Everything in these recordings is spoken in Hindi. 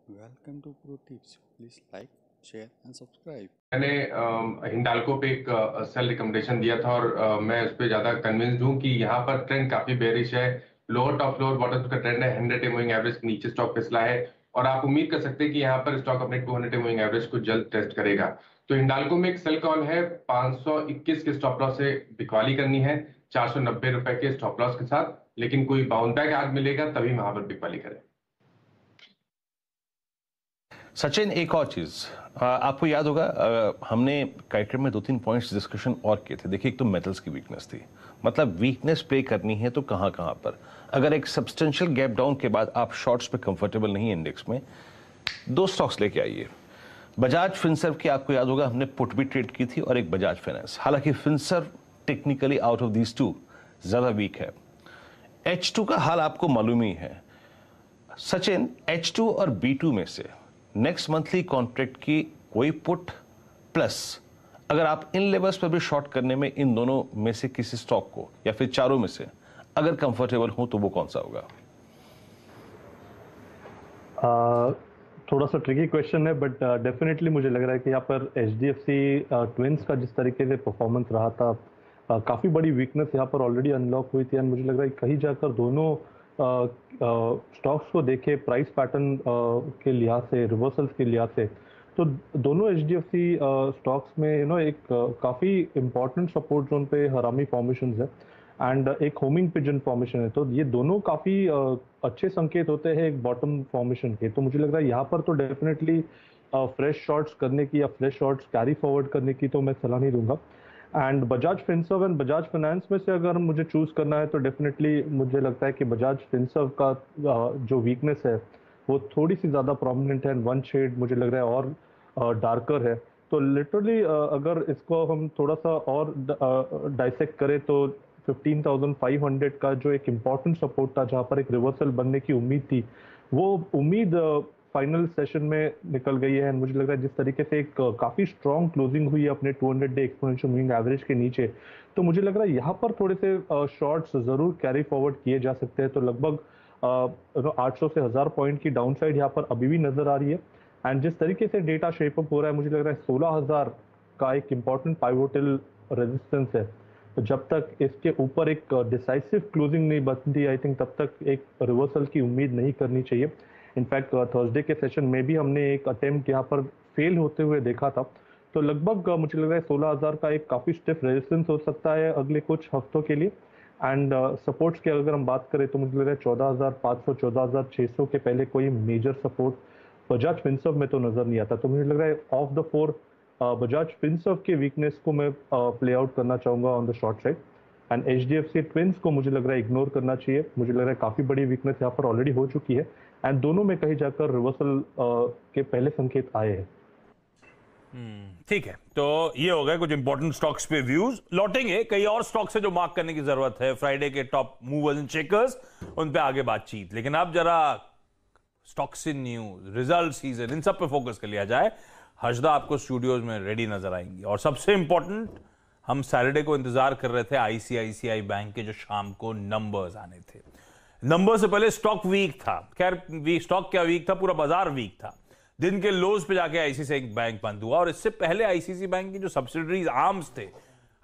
Welcome to Pro Tips. Please like, share and subscribe. मैंने हिंडाल्को पे एक सेल रिकमेंडेशन दिया था और मैं उस पर ज़्यादा कन्विंस्ड हूँ कि यहाँ पर ट्रेंड काफ़ी बेरिश है। लोअर टॉप लोअर बॉटम का ट्रेंड है, 100 मूविंग एवरेज के नीचे स्टॉक फिसला है और आप उम्मीद कर सकते हैं कि यहाँ पर स्टॉक अपने 200 मूविंग एवरेज को जल्द टेस्ट करेगा। तो हिंडाल्को में एक सेल कॉल है, 521 के स्टॉप लॉस से बिकवाली करनी है 490 रुपए के स्टॉप लॉस के साथ, लेकिन कोई बाउंस बैक आज मिलेगा तभी वहां पर बिकवाली करें। सचिन, एक और चीज आपको याद होगा, हमने कार्यक्रम में 2-3 पॉइंट्स डिस्कशन और किए थे। देखिए, एक तो मेटल्स की वीकनेस थी, मतलब वीकनेस प्ले करनी है तो कहां कहां पर। अगर एक सब्सटेंशियल गैप डाउन के बाद आप शॉर्ट्स पे कंफर्टेबल नहीं है इंडेक्स में, 2 स्टॉक्स लेके आइए। बजाज फिनसर्व की आपको याद होगा हमने पुट भी ट्रेड की थी और एक बजाज फाइनेंस। हालांकि Finserv technically out of these 2 ज्यादा वीक है। H2 का हाल आपको मालूम ही है। सचिन, H2 और B2 में से नेक्स्ट मंथली कॉन्ट्रैक्ट की कोई पुट प्लस अगर आप इन लेवल्स पर भी शॉर्ट करने में इन दोनों में से किसी स्टॉक को या फिर चारों में से अगर कंफर्टेबल हो तो वो कौन सा होगा? थोड़ा सा ट्रिकी क्वेश्चन है, बट डेफिनेटली मुझे लग रहा है कि यहाँ पर HDFC ट्विंस का जिस तरीके से परफॉर्मेंस रहा था, काफ़ी बड़ी वीकनेस यहाँ पर ऑलरेडी अनलॉक हुई थी एंड मुझे लग रहा है कहीं जाकर दोनों स्टॉक्स को देखे प्राइस पैटर्न के लिहाज से, रिवर्सल्स के लिहाज से, तो दोनों HDFC स्टॉक्स में एक काफ़ी इंपॉर्टेंट सपोर्ट जोन पे हरामी फॉर्मेशन है एंड एक होमिंग पिजन फॉर्मेशन है। तो ये दोनों काफ़ी अच्छे संकेत होते हैं एक बॉटम फॉर्मेशन के। तो मुझे लग रहा है यहाँ पर तो डेफिनेटली फ्रेश शॉर्ट्स करने की या फ्रेश शॉर्ट्स कैरी फॉरवर्ड करने की तो मैं सलाह नहीं दूंगा। And Bajaj Finserv and Bajaj finance में से अगर मुझे चूज करना है तो डेफिनेटली मुझे लगता है कि बजाज फिनसर्व का जो वीकनेस है वो थोड़ी सी ज़्यादा प्रोमिनेंट है, वन शेड मुझे लग रहा है और डार्कर है। तो लिटरली अगर इसको हम थोड़ा सा और डाइसेक्ट करें तो 15,500 का जो एक इम्पॉर्टेंट सपोर्ट था जहां पर एक रिवर्सल बनने की उम्मीद थी, वो उम्मीद फाइनल सेशन में निकल गई है। मुझे लग रहा है जिस तरीके से एक काफ़ी स्ट्रॉन्ग क्लोजिंग हुई है अपने 200 डे एक्सपोनेंशियल मूविंग एवरेज के नीचे, तो मुझे लग रहा है यहाँ पर थोड़े से शॉर्ट्स ज़रूर कैरी फॉरवर्ड किए जा सकते हैं। तो लगभग 800 से 1000 पॉइंट की डाउन साइड यहाँ पर अभी भी नज़र आ रही है एंड जिस तरीके से डेटा शेप अप हो रहा है मुझे लग रहा है 16,000 का एक इम्पॉर्टेंट पाइवोटल रेजिस्टेंस है। तो जब तक इसके ऊपर एक डिसाइसिव क्लोजिंग नहीं बनती, आई थिंक तब तक एक रिवर्सल की उम्मीद नहीं करनी चाहिए। इनफैक्ट थर्सडे के सेशन में भी हमने एक अटेम्प्ट यहाँ पर फेल होते हुए देखा था। तो लगभग मुझे लग रहा है 16,000 का एक काफ़ी स्टिफ रेजिस्टेंस हो सकता है अगले कुछ हफ्तों के लिए। एंड सपोर्ट्स की अगर हम बात करें तो मुझे लग रहा है 14,500 14,600 के पहले कोई मेजर सपोर्ट बजाज फिनसर्व में तो नज़र नहीं आता। तो मुझे लग रहा है ऑफ द 4 बजाज फिनसर्व के वीकनेस को मैं प्ले आउट करना चाहूँगा on the short side and HDFC twins को मुझे लग रहा है इग्नोर करना चाहिए। मुझे लग रहा है काफ़ी बड़ी वीकनेस यहाँ पर ऑलरेडी हो चुकी है एंड दोनों में कहीं जाकर रिवर्सल के पहले संकेत आए हैं। ठीक है, तो ये हो गए कुछ इंपॉर्टेंट स्टॉक्स पे व्यूज। लौटेंगे कई और स्टॉक्स से जो मार्क करने की जरूरत है, फ्राइडे के टॉप मूवर्स एंड शेकर्स, उन पे आगे बातचीत। लेकिन अब जरा stocks in news, result season, इन सब पे फोकस कर लिया जाए। हर्षदा आपको स्टूडियोज में रेडी नजर आएंगी और सबसे इंपॉर्टेंट, हम सैटरडे को इंतजार कर रहे थे ICICI बैंक के जो शाम को नंबर्स आने थे। नंबर से पहले स्टॉक वीक था। खैर, स्टॉक क्या वीक था, पूरा बाजार वीक था। दिन के लोज पे जाके ICICI बैंक बंद हुआ और इससे पहले ICICI बैंक की जो सब्सिडरीज आर्म्स थे,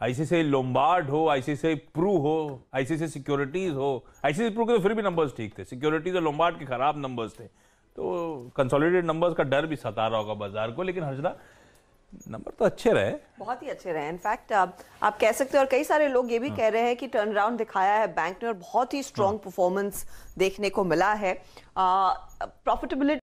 ICICI लोम्बार्ड हो, ICICI प्रू हो, ICICI सिक्योरिटीज हो, ICICI प्रू के तो फिर भी नंबर्स ठीक थे, सिक्योरिटीज और लोम्बार्ड के खराब नंबर्स थे। तो कंसोलिडेटेड नंबर्स का डर भी सता रहा होगा बाजार को। लेकिन हर्षदा, नंबर तो अच्छे रहे, बहुत ही अच्छे रहे। इनफैक्ट आप कह सकते हो और कई सारे लोग ये भी कह रहे हैं कि टर्न अराउंड दिखाया है बैंक ने और बहुत ही स्ट्रॉन्ग परफॉर्मेंस देखने को मिला है। प्रॉफिटेबिलिटी